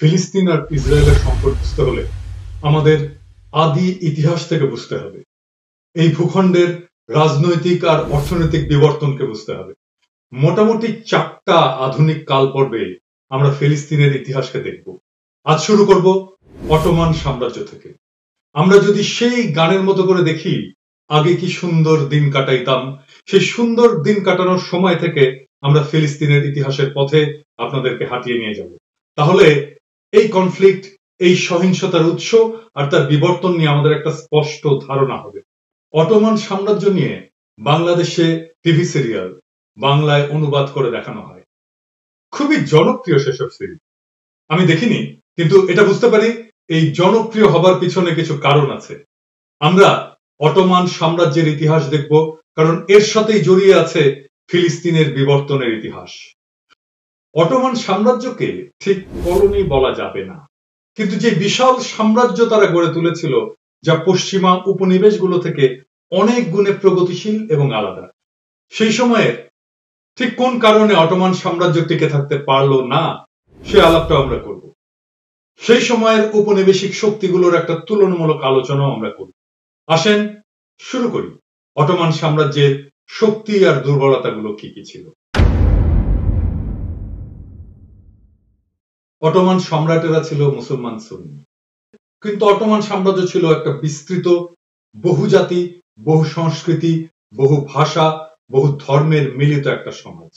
ফিলিস্তিন আর ইসরায়েলের সম্পর্ক বুঝতে হলে আমাদের আদি ইতিহাস থেকে বুঝতে হবে। এই ভূখণ্ডের রাজনৈতিক আর অর্থনৈতিক বিবর্তনকে বুঝতে হবে। মোটামুটি 4টা আধুনিক কাল পর্বে আমরা ফিলিস্তিনের ইতিহাসকে দেখব। আজ শুরু করব অটোমান সাম্রাজ্য থেকে। আমরা যদি সেই গানের মতো করে দেখি, আগে কি সুন্দর দিন কাটাইতাম, সেই সুন্দর দিন কাটানোর সময় থেকে আমরা ফিলিস্তিনের ইতিহাসের পথে আপনাদেরকে হাঁটিয়ে নিয়ে যাব। তাহলে এই কনফ্লিক্ট, এই সহিংসতার উৎস আর তার বিবর্তন নিয়ে আমাদের একটা স্পষ্ট ধারণা হবে। অটোমান সাম্রাজ্য নিয়ে বাংলাদেশে টিভি সিরিয়াল বাংলায় অনুবাদ করে দেখানো হয়, খুবই জনপ্রিয় সেসব সিরিয়াল। আমি দেখিনি, কিন্তু এটা বুঝতে পারি এই জনপ্রিয় হবার পিছনে কিছু কারণ আছে। আমরা অটোমান সাম্রাজ্যের ইতিহাস দেখব, কারণ এর সাথেই জড়িয়ে আছে ফিলিস্তিনের বিবর্তনের ইতিহাস। অটোমান সাম্রাজ্যকে ঠিক কলোনি বলা যাবে না, কিন্তু যে বিশাল সাম্রাজ্য তারা গড়ে তুলেছিল, যা পশ্চিমা উপনিবেশগুলো থেকে অনেক গুণে প্রগতিশীল এবং আলাদা, সেই সময়ের ঠিক কোন কারণে অটোমান সাম্রাজ্য টিকে থাকতে পারলো না, সে আলাপটা আমরা করব। সেই সময়ের উপনিবেশিক শক্তিগুলোর একটা তুলনামূলক আলোচনাও আমরা করব। আসেন শুরু করি অটোমান সাম্রাজ্যের শক্তি আর দুর্বলতাগুলো কি কি ছিল। অটোমান সম্রাটেরা ছিল মুসলমান সুন্নি, কিন্তু অটোমান সাম্রাজ্য ছিল একটা বিস্তৃত, বহুজাতি, বহু সংস্কৃতি, বহু ভাষা, বহু ধর্মের মিলিত একটা সমাজ।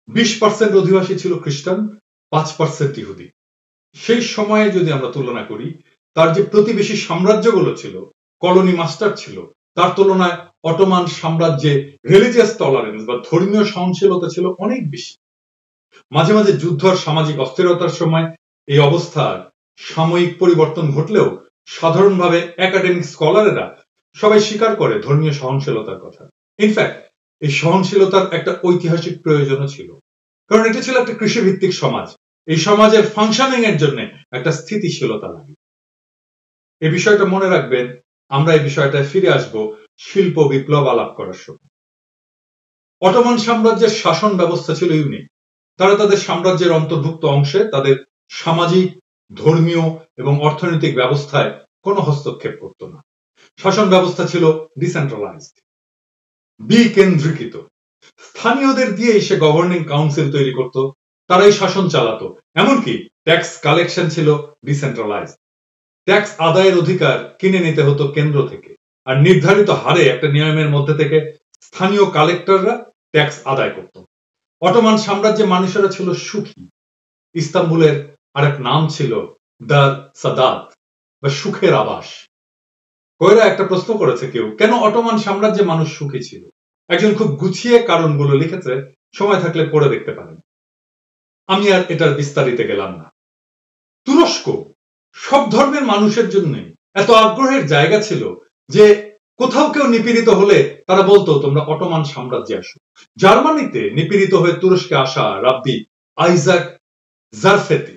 20% অধিবাসী ছিল খ্রিস্টান, 5% ইহুদি। সেই সময়ে যদি আমরা তুলনা করি, তার যে প্রতিবেশী সাম্রাজ্যগুলো ছিল, কলোনি মাস্টার ছিল, তার তুলনায় অটোমান সাম্রাজ্যে রিলিজিয়াস টলারেন্স বা ধর্মীয় সহনশীলতা ছিল অনেক বেশি। মাঝে মাঝে যুদ্ধ আর সামাজিক অস্থিরতার সময় এই অবস্থার সাময়িক পরিবর্তন ঘটলেও সাধারণভাবে একাডেমিক স্কলারেরা সবাই স্বীকার করে ধর্মীয় সহনশীলতার কথা। ইনফ্যাক্ট এই সহনশীলতার একটা ঐতিহাসিক প্রয়োজনও ছিল, কারণ এটা ছিল একটা কৃষিভিত্তিক সমাজ। এই সমাজের ফাংশনিং এর জন্য একটা স্থিতিশীলতা লাগে। এই বিষয়টা মনে রাখবেন, আমরা এই বিষয়টায় ফিরে আসব শিল্প বিপ্লব আলাপ করার সময়। অটোমান সাম্রাজ্যের শাসন ব্যবস্থা ছিল ইউনিক। তারা তাদের সাম্রাজ্যের অন্তর্ভুক্ত অংশে তাদের সামাজিক, ধর্মীয় এবং অর্থনৈতিক ব্যবস্থায় কোনো হস্তক্ষেপ করত না। শাসন ব্যবস্থা ছিল ডিসেন্ট্রালাইজড, বিকেন্দ্রীকৃত। স্থানীয়দের দিয়ে সে গভর্নিং কাউন্সিল তৈরি করত, তারাই শাসন চালাতো। এমনকি ট্যাক্স কালেকশন ছিল ডিসেন্ট্রালাইজড। ট্যাক্স আদায়ের অধিকার কিনে নিতে হতো কেন্দ্র থেকে, আর নির্ধারিত হারে একটা নিয়মের মধ্যে থেকে স্থানীয় কালেক্টররা ট্যাক্স আদায় করত। অটোমান সাম্রাজ্যে মানুষেরা ছিল সুখী। ইস্তাম্বুলের আরেক নাম ছিল দার সাদাত বা সুখের আবাস। কয়রা একটা প্রশ্ন করেছে কেউ, কেন অটোমান সাম্রাজ্যে মানুষ সুখী ছিল? একজন খুব গুছিয়ে কারণগুলো লিখেছে, সময় থাকলে পড়ে দেখতে পারেন। আমি আর এটার বিস্তারিতে গেলাম না। তুরস্ক সব ধর্মের মানুষের জন্য এত আগ্রহের জায়গা ছিল যে কোথাও কেউ নিপীড়িত হলে তারা বলতো তোমরা অটোমান সাম্রাজ্যে আসো। জার্মানিতে নিপীড়িত হয়ে তুরস্কে আসা রাব্বি আইজাক জারফেতি,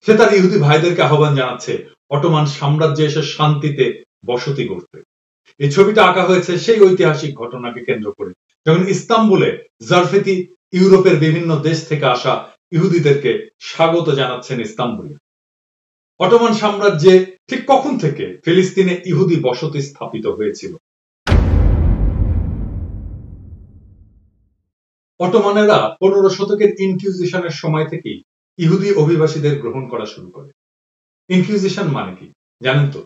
সে তার ইহুদি ভাইদেরকে আহ্বান জানাচ্ছে অটোমান সাম্রাজ্যে এসে শান্তিতে বসতি করতে। এই ছবিটা আঁকা হয়েছে সেই ঐতিহাসিক ঘটনাকে কেন্দ্র করে, যখন ইস্তাম্বুলে জারফেতি ইউরোপের বিভিন্ন দেশ থেকে আসা ইহুদিদেরকে স্বাগত জানাচ্ছেন ইস্তাম্বুলে। অটোমান সাম্রাজ্যে ঠিক কখন থেকে ফিলিস্তিনে ইহুদি বসতি স্থাপিত হয়েছিল? অটোমানেরা 15 শতকের ইনকিউজিশনের সময় থেকেই ইহুদি অভিবাসীদের গ্রহণ করা শুরু করে। ইনকিউজিশন মানে কি জানেন তো?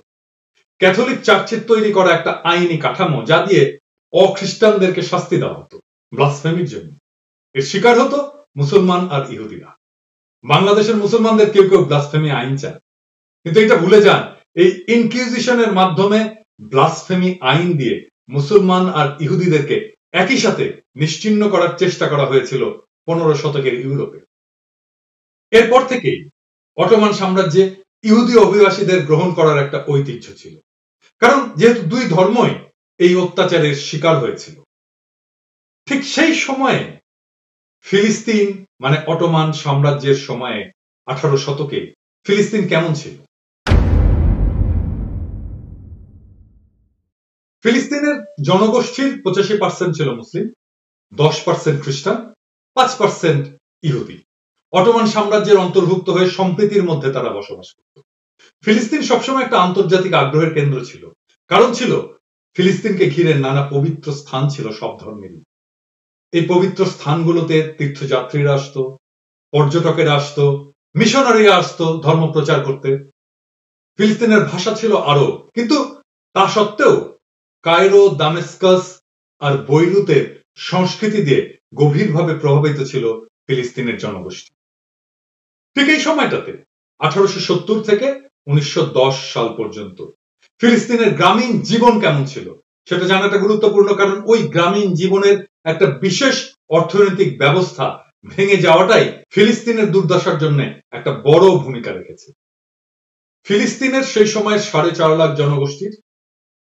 ক্যাথলিক চার্চের তৈরি করা একটা আইনি কাঠামো, যা দিয়ে অখ্রিস্টানদেরকে শাস্তি দেওয়া হতো ব্লাসফেমির জন্য। এর শিকার হতো মুসলমান আর ইহুদিরা। বাংলাদেশের মুসলমানদের কেউ কেউ ব্লাসফেমি আইন চায়, কিন্তু এটা ভুলে যান, এই ইনকিউজিশনের মাধ্যমে ব্লাসফেমি আইন দিয়ে মুসলমান আর ইহুদিদেরকে একই সাথে নিশ্চিহ্ন করার চেষ্টা করা হয়েছিল 15 শতকের ইউরোপে। এরপর থেকেই অটোমান সাম্রাজ্যে ইহুদি অভিবাসীদের গ্রহণ করার একটা ঐতিহ্য ছিল, কারণ যেহেতু দুই ধর্মই এই অত্যাচারের শিকার হয়েছিল। ঠিক সেই সময়ে ফিলিস্তিন মানে অটোমান সাম্রাজ্যের সময়ে 18 শতকে ফিলিস্তিন কেমন ছিল? ফিলিস্তিনের জনগোষ্ঠীর 85% ছিল মুসলিম, 10% খ্রিস্টান, 5% ইহুদি। অটোমান সাম্রাজ্যের অন্তর্ভুক্ত হয়ে সম্প্রীতির মধ্যে তারা বসবাস করত। ফিলিস্তিন সবসময় একটা আন্তর্জাতিক আগ্রহের কেন্দ্র ছিল, কারণ ছিল ফিলিস্তিনকে ঘিরে নানা পবিত্র স্থান ছিল সব ধর্মেরই। এই পবিত্র স্থানগুলোতে তীর্থযাত্রীরা আসতো, পর্যটকেরা আসতো, মিশনারিরা আসতো ধর্ম প্রচার করতে। ফিলিস্তিনের ভাষা ছিল আরব, কিন্তু তা সত্ত্বেও কায়রো, দামেস্কাস আর বৈরুতের সংস্কৃতি দিয়ে গভীরভাবে প্রভাবিত ছিল ফিলিস্তিনের জনগোষ্ঠী। ঠিক এই সময়টাতে 1870 থেকে 1910 সাল পর্যন্ত ফিলিস্তিনের গ্রামীণ জীবন কেমন ছিল সেটা জানাটা গুরুত্বপূর্ণ, কারণ ওই গ্রামীণ জীবনের একটা বিশেষ অর্থনৈতিক ব্যবস্থা ভেঙে যাওয়াটাই ফিলিস্তিনের দুর্দশার জন্য একটা বড় ভূমিকা রেখেছে। ফিলিস্তিনের সেই সময়ের 4.5 লাখ জনগোষ্ঠীর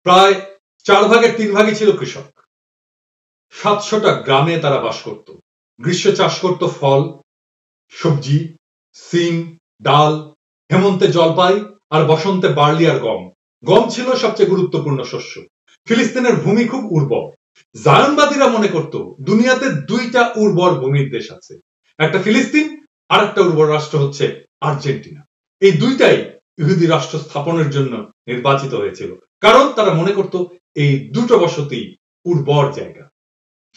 প্রায় 4 ভাগের 3 ভাগই ছিল কৃষক। 700টা গ্রামে তারা বাস করত। গ্রীষ্মে চাষ করত ফল, সবজি, সিম, ডাল, হেমন্তে জলপাই আর বসন্তে বার্লি আর গম। গম ছিল সবচেয়ে গুরুত্বপূর্ণ শস্য। ফিলিস্তিনের ভূমি খুব উর্বর। জায়নবাদীরা মনে করত দুনিয়াতে 2টা উর্বর ভূমির দেশ আছে, একটা ফিলিস্তিন আর একটা উর্বর রাষ্ট্র হচ্ছে আর্জেন্টিনা। এই দুইটাই ইহুদি রাষ্ট্র স্থাপনের জন্য নির্বাচিত হয়েছিল, কারণ তারা মনে করত এই দুটো বসতি উর্বর জায়গা।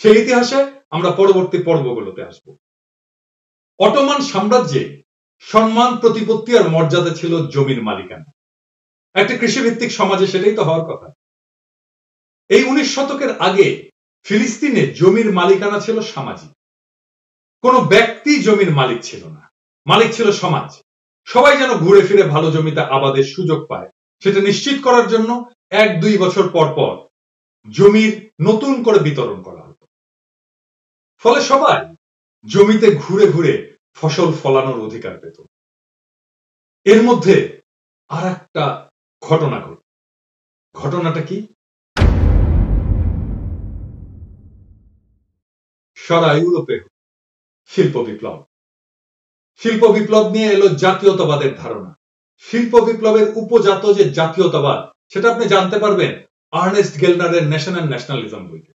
সেই ইতিহাসে আমরা পরবর্তী পর্বগুলোতে আসব। অটোমান সাম্রাজ্যে সম্মান, প্রতিপত্তি আর মর্যাদা ছিল জমির মালিকানা। একটা কৃষিভিত্তিক সমাজে সেটাই তো হওয়ার কথা। এই 19 শতকের আগে ফিলিস্তিনে জমির মালিকানা ছিল সামাজিক। কোন ব্যক্তি জমির মালিক ছিল না, মালিক ছিল সমাজ। সবাই যেন ঘুরে ফিরে ভালো জমিতে আবাদের সুযোগ পায়, সেটা নিশ্চিত করার জন্য 1-2 বছর পর পর জমির নতুন করে বিতরণ করা হতো। ফলে সবাই জমিতে ঘুরে ঘুরে ফসল ফলানোর অধিকার পেত। এর মধ্যে আর একটা ঘটনা ঘটে। ঘটনাটা কি? সারা ইউরোপে শিল্প বিপ্লব। শিল্প বিপ্লব নিয়ে এলো জাতীয়তাবাদের ধারণা। শিল্প বিপ্লবের উপজাত যে জাতীয়তাবাদ, সেটা আপনি জানতে পারবেন আর্নেস্ট গেলনারের নেশন অ্যান্ড ন্যাশনালিজম বইতে।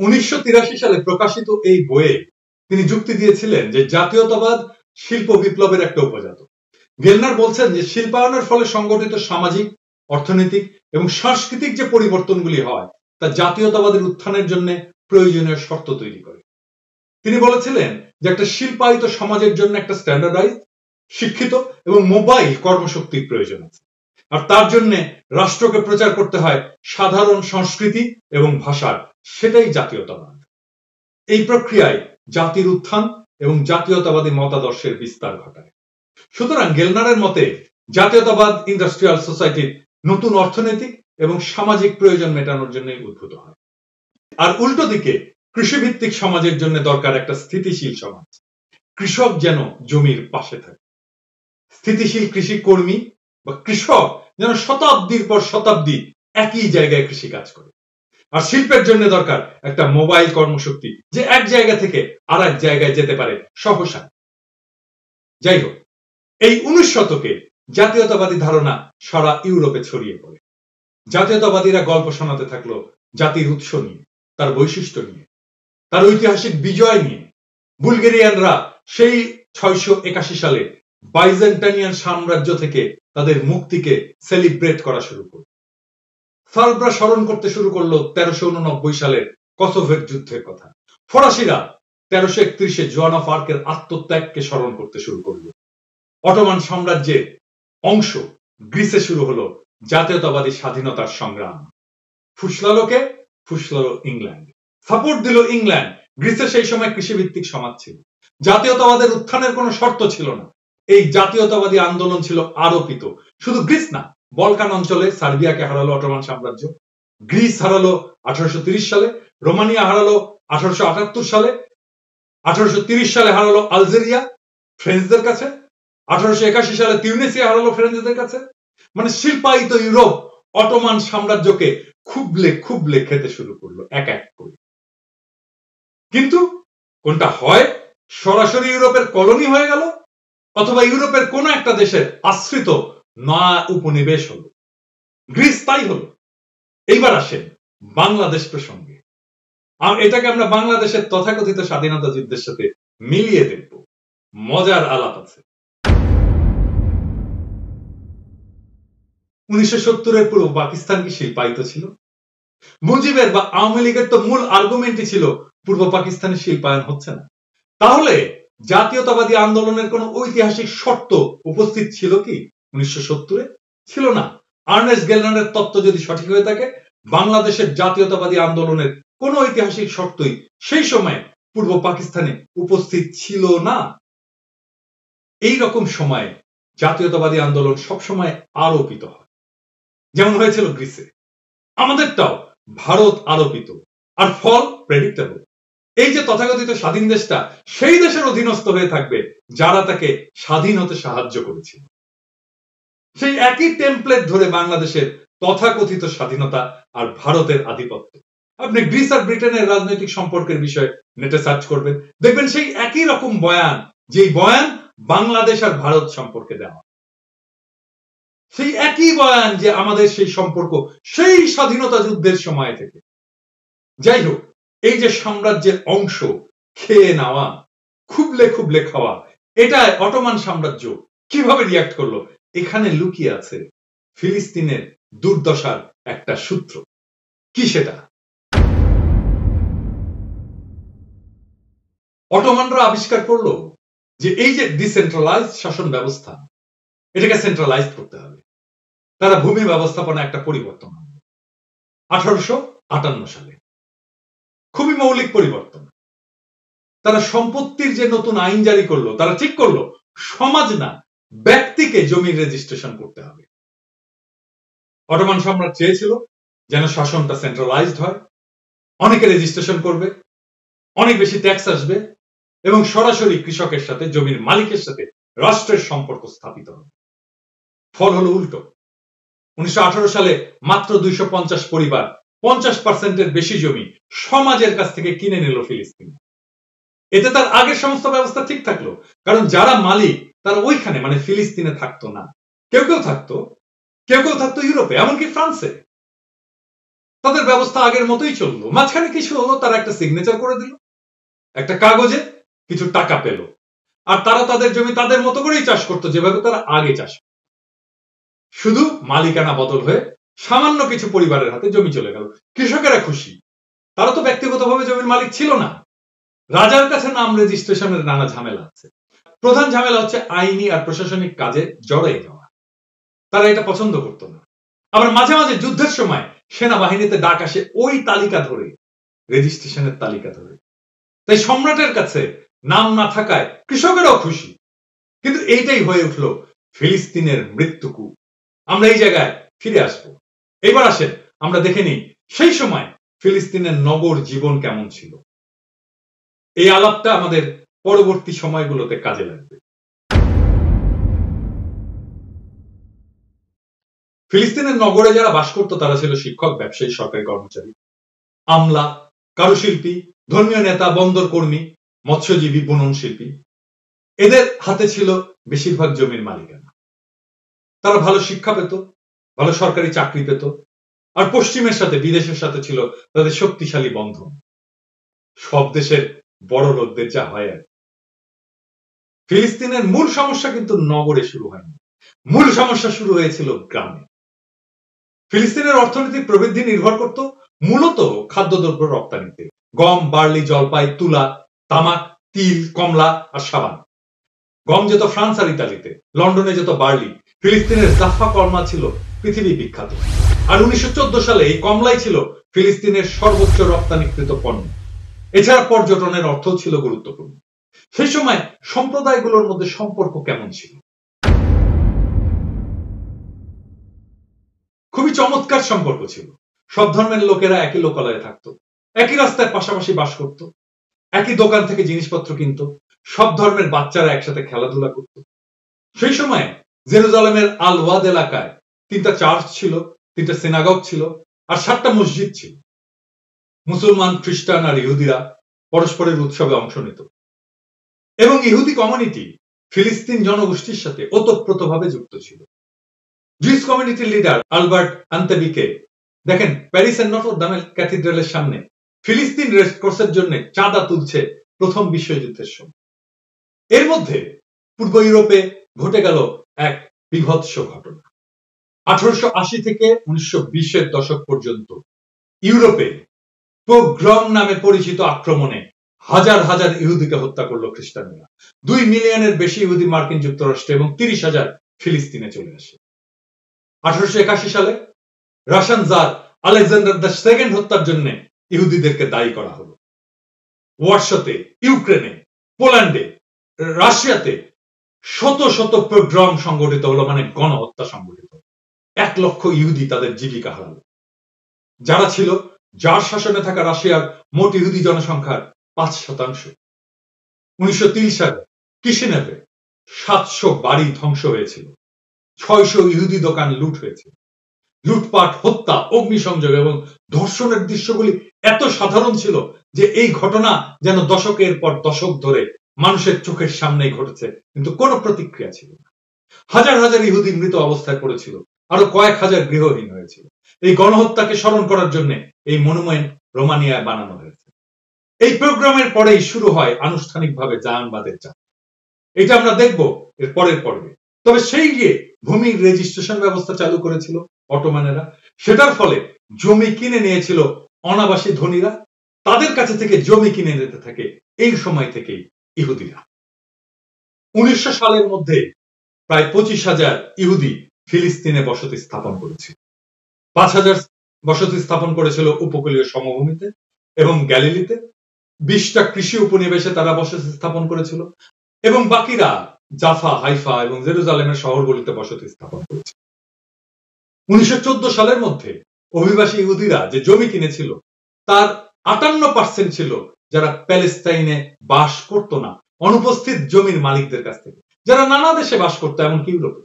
1983 সালে প্রকাশিত এই বইয়ে তিনি যুক্তি দিয়েছিলেন যে জাতীয়তাবাদ শিল্প বিপ্লবের একটা উপজাত। গেলনার বলছেন যে শিল্পায়নের ফলে সংগঠিত সামাজিক, অর্থনৈতিক এবং সাংস্কৃতিক যে পরিবর্তনগুলি হয় তা জাতীয়তাবাদের উত্থানের জন্য প্রয়োজনীয় শর্ত তৈরি করে। তিনি বলেছিলেন যে একটা শিল্পায়িত সমাজের জন্য একটা স্ট্যান্ডার্ডাইজ, শিক্ষিত এবং মোবাইল কর্মশক্তির প্রয়োজন আছে, আর তার জন্য রাষ্ট্রকে প্রচার করতে হয় সাধারণ সংস্কৃতি এবং ভাষার, সেটাই জাতীয়তাবাদ। এই প্রক্রিয়ায় জাতির উত্থান এবং জাতীয়তাবাদী মতাদর্শের বিস্তার ঘটায়। সুতরাং গেলনারের মতে জাতীয়তাবাদ ইন্ডাস্ট্রিয়াল সোসাইটির নতুন অর্থনৈতিক এবং সামাজিক প্রয়োজন মেটানোর জন্যই উদ্ভূত হয়। আর উল্টো দিকে কৃষিভিত্তিক সমাজের জন্য দরকার একটা স্থিতিশীল সমাজ। কৃষক যেন জমির পাশে থাকে। স্থিতিশীল কৃষি কর্মী বা কৃষক যেন শতাব্দীর পর শতাব্দী একই জায়গায় কৃষি কাজ করে। আর শিল্পের জন্য দরকার একটা মোবাইল কর্মশক্তি, যে এক জায়গা থেকে আর এক জায়গায় যেতে পারে সহসা। যাই হোক, এই 19 শতকে জাতীয়তাবাদী ধারণা সারা ইউরোপে ছড়িয়ে পড়ে। জাতীয়তাবাদীরা গল্প শোনাতে থাকলো জাতির উৎস নিয়ে, তার বৈশিষ্ট্য নিয়ে, তার ঐতিহাসিক বিজয় নিয়ে। বুলগেরিয়ানরা সেই 681 সালে বাইজেন্টাইনিয়ান সাম্রাজ্য থেকে তাদের মুক্তিকে সেলিব্রেট করা শুরু করল। সার্বরা স্মরণ করতে শুরু করলো 1389 সালের কসোভের যুদ্ধের কথা। ফরাসিরা 1331-এ জোয়ান অফ আর্কের আত্মত্যাগকে স্মরণ করতে শুরু করলো। অটোমান সাম্রাজ্যের অংশ গ্রিসে শুরু হলো জাতীয়তাবাদী স্বাধীনতার সংগ্রাম। ফুসলালো ইংল্যান্ড, সাপোর্ট দিল ইংল্যান্ড। গ্রিসে সেই সময় কৃষিভিত্তিক সমাজ ছিল, জাতীয়তাবাদের উত্থানের কোনো শর্ত ছিল না। এই জাতীয়তাবাদী আন্দোলন ছিল আরোপিত। শুধু গ্রিস না, বলকান অঞ্চলে সার্বিয়াকে হারালো অটোমান সাম্রাজ্য, গ্রিস হারালো 1830 সালে, রোমানিয়া হারালো 1878 সালে, 1830 সালে হারালো আলজেরিয়া ফ্রেঞ্চদের কাছে, 1881 সালে তিউনিসিয়া হারালো ফ্রেঞ্চদের কাছে। মানে শিল্পায়িত ইউরোপ অটোমান সাম্রাজ্যকে খুবলে খুবলে খেতে শুরু করলো এক এক করে। কিন্তু কোনটা হয়, সরাসরি ইউরোপের কলোনি হয়ে গেল, অথবা ইউরোপের কোন একটা দেশের আশ্রিত নয়া উপনিবেশ হলো। গ্রিস তাই হলো। এইবার আসেন বাংলাদেশ প্রসঙ্গে। এটাকে আমরা বাংলাদেশের তথাকথিত স্বাধীনতা যুদ্ধের সাথে মিলিয়ে দেখব, মজার আলাপ আছে। 1970-এর পূর্ব পাকিস্তান কি শিল্পায়িত ছিল? মুজিবের বা আওয়ামী লীগের তো মূল আর্গুমেন্টই ছিল পূর্ব পাকিস্তানের শিল্পায়ন হচ্ছে না। তাহলে জাতীয়তাবাদী আন্দোলনের কোন ঐতিহাসিক শর্ত উপস্থিত ছিল কি 1970-এ? ছিল না। আর্নেস্ট গেলনারের তত্ত্ব যদি সঠিক হয়ে থাকে, বাংলাদেশের জাতীয়তাবাদী আন্দোলনের কোন ঐতিহাসিক শর্তই সেই সময়ে পূর্ব পাকিস্তানে উপস্থিত ছিল না। এই রকম সময়ে জাতীয়তাবাদী আন্দোলন সবসময় আরোপিত হয়, যেমন হয়েছিল গ্রিসে। আমাদেরটাও ভারত আরোপিত, আর ফল প্রেডিক্টেবল। এই যে তথাকথিত স্বাধীন দেশটা সেই দেশের অধীনস্থ হয়ে থাকবে যারা তাকে স্বাধীন হতে সাহায্য করেছিল। সেই একই টেমপ্লেট ধরে বাংলাদেশের তথাকথিত স্বাধীনতা আর ভারতের আধিপত্য। আপনি গ্রিস আর ব্রিটেনের রাজনৈতিক সম্পর্কের বিষয়ে নেটে সার্চ করবেন, দেখবেন সেই একই রকম বয়ান, যেই বয়ান বাংলাদেশ আর ভারত সম্পর্কে দেওয়া। সেই একই বয়ান যে আমাদের সেই সম্পর্ক সেই স্বাধীনতা যুদ্ধের সময় থেকে। যাই হোক, এই যে সাম্রাজ্যের অংশ খেয়ে নেওয়া, খুবলে খুবলে খাওয়া, এটা অটোমান সাম্রাজ্য কিভাবে রিয়াক্ট করলো, এখানে লুকিয়ে আছে ফিলিস্তিনের দুর্দশার একটা সূত্র। কি সেটা? অটোমানরা আবিষ্কার করলো যে এই যে ডিসেন্ট্রালাইজ শাসন ব্যবস্থা, এটাকে সেন্ট্রালাইজ করতে হবে। তারা ভূমি ব্যবস্থাপনা একটা পরিবর্তন আনলো 1858 সালে। খুবই মৌলিক পরিবর্তন। তারা সম্পত্তির যে নতুন আইন জারি করলো, তারা ঠিক করলো সমাজ না, ব্যক্তিকে জমির রেজিস্ট্রেশন করতে হবে। অটোমান সম্রাট চেয়েছিল যেন শাসনটা সেন্ট্রালাইজড হয়, অনেকে রেজিস্ট্রেশন করবে, অনেক বেশি ট্যাক্স আসবে, এবং সরাসরি কৃষকের সাথে, জমির মালিকের সাথে রাষ্ট্রের সম্পর্ক স্থাপিত হবে। ফল হলো উল্টো। 1918 সালে মাত্র 250 পরিবার 50%-এর বেশি জমি সমাজের কাছ থেকে কিনে নিল ফিলিস্তিন। এতে তার আগের সমস্ত ব্যবস্থা ঠিক থাকলো, কারণ যারা মালিক তারা ওইখানে মানে ফিলিস্তিনে থাকতো না। কেউ কেউ থাকতো ইউরোপে, এমনকি ফ্রান্সে। তাদের ব্যবস্থা আগের মতোই চললো। মাঝখানে কিছু হলো, তারা একটা সিগনেচার করে দিল, একটা কাগজে কিছু টাকা পেল, আর তারা তাদের জমি তাদের মতো করেই চাষ করতো যেভাবে তারা আগে চাষ। শুধু মালিকানা বদল হয়ে সামান্য কিছু পরিবারের হাতে জমি চলে গেল। কৃষকেরা খুশি, তারা তো ব্যক্তিগতভাবে জমির মালিক ছিল না। রাজার কাছে নাম রেজিস্ট্রেশনের নানা ঝামেলা আছে। প্রধান ঝামেলা হচ্ছে আইনি আর প্রশাসনিক কাজে জড়াই যাওয়া। তারা এটা পছন্দ করতো না। আবার মাঝে মাঝে যুদ্ধের সময় সেনাবাহিনীতে ডাক আসে ওই তালিকা ধরে, রেজিস্ট্রেশনের তালিকা ধরে। তাই সম্রাটের কাছে নাম না থাকায় কৃষকেরাও খুশি। কিন্তু এইটাই হয়ে উঠলো ফিলিস্তিনের মৃত্যুকূপ। আমরা এই জায়গায় ফিরে আসবো। এবার আসেন আমরা দেখে নিই সেই সময় ফিলিস্তিনের নগর জীবন কেমন ছিল। এই আলাপটা আমাদের পরবর্তী সময়গুলোতে কাজে লাগবে। ফিলিস্তিনের নগরে যারা বাস করতো তারা ছিল শিক্ষক, ব্যবসায়ী, সরকারি কর্মচারী, আমলা, কারুশিল্পী, ধর্মীয় নেতা, বন্দর কর্মী, মৎস্যজীবী, বুনন শিল্পী। এদের হাতে ছিল বেশিরভাগ জমির মালিকানা। তারা ভালো শিক্ষা পেত, ভালো সরকারি চাকরি পেত, আর পশ্চিমের সাথে, বিদেশের সাথে ছিল তাদের শক্তিশালী বন্ধন। সব দেশের বড় লোকদের যা হয় আর। ফিলিস্তিনের মূল সমস্যা কিন্তু নগরে শুরু হয়নি, মূল সমস্যা শুরু হয়েছিল গ্রামে। ফিলিস্তিনের অর্থনৈতিক প্রবৃদ্ধি নির্ভর করত মূলত খাদ্যদ্রব্য রপ্তানিতে। গম, বার্লি, জলপাই, তুলা, তামাক, তিল, কমলা আর সাবান। গম যেত ফ্রান্স আর ইতালিতে, লন্ডনে যেত বার্লি। ফিলিস্তিনের জাফা কর্মা ছিল পৃথিবী বিখ্যাত। আর 1914 সালে এই কমলাই ছিল ফিলিস্তিনের সর্বোচ্চ রপ্তানিকৃত পণ্য। এছাড়া পর্যটনের অর্থ ছিল গুরুত্বপূর্ণ। সেই সময় সম্প্রদায়গুলোর মধ্যে সম্পর্ক কেমন ছিল? খুবই চমৎকার সম্পর্ক ছিল। সব ধর্মের লোকেরা একই লোকালয়ে থাকতো, একই রাস্তায় পাশাপাশি বাস করত, একই দোকান থেকে জিনিসপত্র কিনত, সব ধর্মের বাচ্চারা একসাথে খেলাধুলা করত। সেই সময় জেরুজালেমের আল ওয়াদ এলাকায় 3টা চার্চ ছিল, 3টা সিনাগগ ছিল, আর 7টা মসজিদ ছিল। মুসলমান, খ্রিস্টান আর ইহুদিরা পরস্পরের উৎসবে অংশ নিত এবং ইহুদি কমিউনিটি ফিলিস্তিন জনগোষ্ঠীর সাথে ওতপ্রোতভাবে যুক্ত ছিল। জুইস কমিউনিটির লিডার আলবার্ট আন্তেবিকে দেখেন প্যারিসের নটর দাম ক্যাথিড্রালের সামনে ফিলিস্তিন রেড ক্রসের জন্য চাঁদা তুলছে প্রথম বিশ্বযুদ্ধের সময়। এর মধ্যে পূর্ব ইউরোপে ঘটে গেল এক বিভৎস ঘটনা। 1880 থেকে 1920-এর দশক পর্যন্ত ইউরোপে পোগ্রম নামে পরিচিত আক্রমণে হাজার হাজার ইহুদিকে হত্যা করলো খ্রিস্টানরা। 2 মিলিয়নের বেশি ইহুদি মার্কিন যুক্তরাষ্ট্রে এবং 30,000 ফিলিস্তিনে চলে আসে। 1881 সালে Russian tsar Alexander the second হত্যার জন্য ইহুদিদেরকে দায়ী করা হলো। ওয়ার্সোতে, ইউক্রেনে, পোল্যান্ডে, রাশিয়াতে শত শত পোগ্রম সংগঠিত হলো, মানে গণহত্যা সংগঠিত। 1 লক্ষ ইহুদি তাদের জীবিকা হারালো। যারা ছিল জার শাসনে থাকা রাশিয়ার মোট ইহুদি জনসংখ্যার 5%। 1930 সালে কিশিনেভে 700 বাড়ি ধ্বংস হয়েছিল, 600 ইহুদি দোকান লুট হয়েছিল। লুটপাট, হত্যা, অগ্নিসংযোগ এবং ধর্ষণের দৃশ্যগুলি এত সাধারণ ছিল যে এই ঘটনা যেন দশকের পর দশক ধরে মানুষের চোখের সামনেই ঘটেছে, কিন্তু কোনো প্রতিক্রিয়া ছিল না। হাজার হাজার ইহুদি মৃত অবস্থায় পড়েছিল, আরো কয়েক হাজার গৃহহীন হয়েছিল। এই গণহত্যাকে স্মরণ করার জন্য এই মনুমেন্ট রোমানিয়ায় বানানো হয়েছে। এই প্রোগ্রামের পরেই শুরু হয় আনুষ্ঠানিকভাবে জায়নবাদের যাত্রা। এটা আমরা দেখব এর পরের পর্বে। তবে সেই গিয়ে ভূমির রেজিস্ট্রেশন ব্যবস্থা চালু করেছিল অটোমানেরা। সেটার ফলে জমি কিনে নিয়েছিল অনাবাসী ধনীরা, তাদের কাছে থেকে জমি কিনে নিতে থাকে এই সময় থেকেই ইহুদিরা। 1900 সালের মধ্যে প্রায় 25,000 ইহুদি ফিলিস্তিনে বসতি স্থাপন করেছিল। 5,000 বসতি স্থাপন করেছিল উপকূলীয় সমভূমিতে এবং গ্যালিলিতে। 20টা কৃষি উপনিবেশে তারা বসতি স্থাপন করেছিল এবং বাকিরা জাফা, হাইফা এবং জেরুজালেমের শহরগুলিতে বসতি স্থাপন করেছিল। 1914 সালের মধ্যে অভিবাসী ইহুদিরা যে জমি কিনেছিল তার 58% ছিল যারা প্যালেস্তাইনে বাস করত না, অনুপস্থিত জমির মালিকদের কাছ থেকে, যারা নানা দেশে বাস করতো, এমনকি ইউরোপে।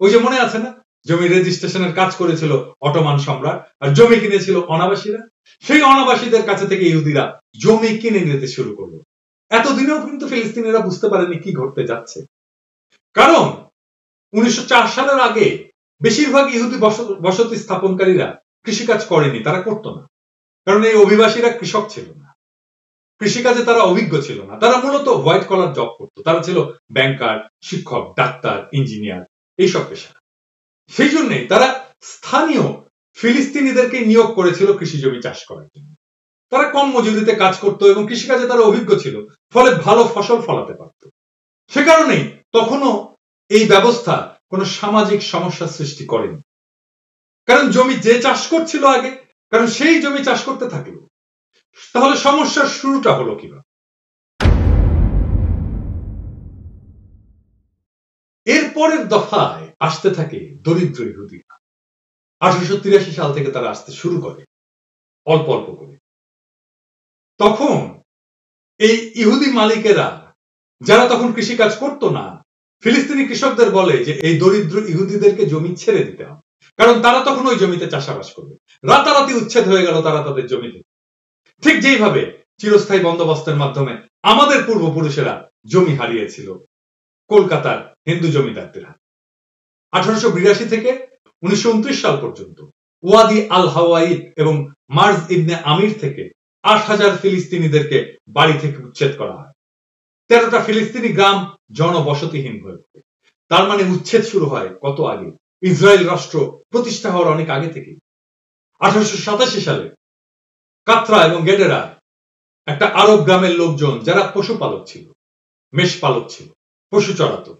ওই যে মনে আছে না, জমি রেজিস্ট্রেশনের কাজ করেছিল অটোমান সম্রাট আর জমি কিনেছিল অনাবাসীরা। সেই অনাবাসীদের কাছে থেকে ইহুদিরা জমি কিনে নিতে শুরু করলো। এতদিনেও কিন্তু ফিলিস্তিনিরা বুঝতে পারেনি কি ঘটতে যাচ্ছে, কারণ 1904 সালের আগে বেশিরভাগ ইহুদি বসতি স্থাপনকারীরা কৃষিকাজ করেনি, তারা করতো না, কারণ এই অভিবাসীরা কৃষক ছিল না, কৃষিকাজে তারা অভিজ্ঞ ছিল না। তারা মূলত হোয়াইট কলার জব করতো, তারা ছিল ব্যাংকার, শিক্ষক, ডাক্তার, ইঞ্জিনিয়ার, এইসব পেশা। সেই জন্যই তারা স্থানীয় ফিলিস্তিনিদেরকে নিয়োগ করেছিল কৃষি জমি চাষ করার জন্য। তারা কম মজুরিতে কাজ করত এবং কৃষিকাজে তারা অভিজ্ঞ ছিল, ফলে ভালো ফসল ফলাতে পারত। সে কারণেই তখনও এই ব্যবস্থা কোনো সামাজিক সমস্যা সৃষ্টি করেনি, কারণ জমি যে চাষ করছিল আগে, কারণ সেই জমি চাষ করতে থাকলো। তাহলে সমস্যার শুরুটা হলো কিভাবে? এরপরের দফায় আসতে থাকে দরিদ্র ইহুদিরা। 1883 সাল থেকে তারা আসতে শুরু করে অল্প অল্প করে। তখন এই ইহুদি মালিকেরা, যারা তখন কৃষিকাজ করতো না, ফিলিস্তিনি কৃষকদের বলে যে এই দরিদ্র ইহুদিদেরকে জমি ছেড়ে দিতে হবে, কারণ তারা তখন ওই জমিতে চাষাবাস করবে। রাতারাতি উচ্ছেদ হয়ে গেল তারা তাদের জমিতে। ঠিক যেইভাবে চিরস্থায়ী বন্দোবস্তের মাধ্যমে আমাদের পূর্বপুরুষেরা জমি হারিয়েছিল কলকাতার হিন্দু জমিদারদের হাতে। 1882 থেকে 1929 সাল পর্যন্ত ওয়াদি আল হাওয়াইদ এবং মার্জ ইবনে আমির থেকে 8,000 ফিলিস্তিনিদেরকে বাড়ি থেকে উচ্ছেদ করা হয়। 13টা ফিলিস্তিনি গ্রাম জনবসতিহীন হয়ে পড়ে। তার মানে উচ্ছেদ শুরু হয় কত আগে? ইসরায়েল রাষ্ট্র প্রতিষ্ঠা হওয়ার অনেক আগে থেকে। 1887 সালে কাত্রা এবং গেডেরা একটা আরব গ্রামের লোকজন, যারা পশুপালক ছিল, মেষপালক ছিল, পশু চড়াতো,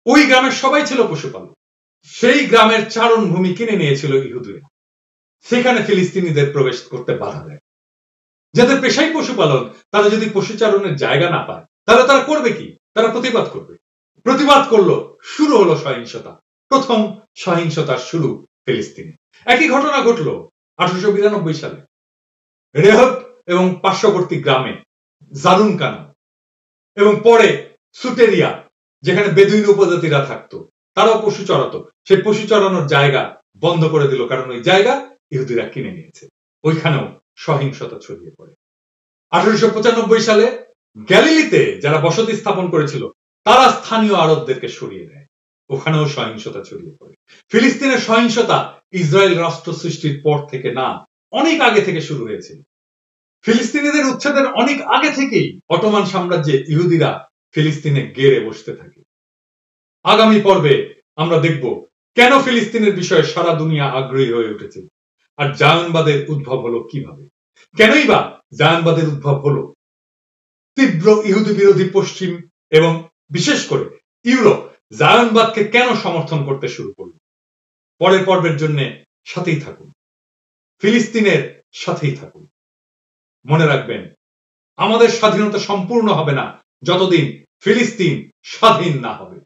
ওই গ্রামের সবাই ছিল পশুপালক। সেই গ্রামের চারণ ভূমি কিনে নিয়েছিল ইহুদিরা। সেখানে ফিলিস্তিনিদের প্রবেশ করতে বাধা দেয়। যাদের পেশাই পশুপালন, তারা যদি পশুচারণের জায়গা না পায়, তাহলে তারা করবে কি? তারা প্রতিবাদ করবে। প্রতিবাদ করলো, শুরু হলো সহিংসতা। প্রথম সহিংসতার শুরু ফিলিস্তিনে। একই ঘটনা ঘটলো 1892 সালে রেহব এবং পার্শ্ববর্তী গ্রামে জারুনকানা এবং পরে সুটেরিয়া যেখানে বেদুইন উপজাতিরা থাকতো, তারাও পশু চড়াতো, সেই পশু চড়ানোর জায়গা বন্ধ করে দিল, কারণ ওই জায়গা ইহুদিরা কিনে নিয়েছে। ওইখানেও সহিংসতা ছড়িয়ে পড়ে। 1895 সালে গ্যালিলিতে যারা বসতি স্থাপন করেছিল তারা স্থানীয় আরবদেরকে সরিয়ে দেয়, ওখানেও সহিংসতা ছড়িয়ে পড়ে। ফিলিস্তিনের সহিংসতা ইসরায়েল রাষ্ট্র সৃষ্টির পর থেকে না, অনেক আগে থেকে শুরু হয়েছিল। ফিলিস্তিনিদের উচ্ছেদের অনেক আগে থেকেই অটোমান সাম্রাজ্যে ইহুদিরা ফিলিস্তিনে গেড়ে বসতে থাকে। আগামী পর্বে আমরা দেখব কেন ফিলিস্তিনের বিষয়ে সারা দুনিয়া আগ্রহী হয়ে উঠেছিল, আর জায়নবাদের উদ্ভব হলো কিভাবে। কেনই বা জায়নবাদের উদ্ভব হলো? তীব্র ইহুদি বিরোধী পশ্চিম এবং বিশেষ করে ইউরোপ জায়নবাদকে কেন সমর্থন করতে শুরু করল? পরের পর্বের জন্য সাথেই থাকুন, ফিলিস্তিনের সাথেই থাকুন। মনে রাখবেন, আমাদের স্বাধীনতা সম্পূর্ণ হবে না যতদিন ফিলিস্তিন স্বাধীন না হবে।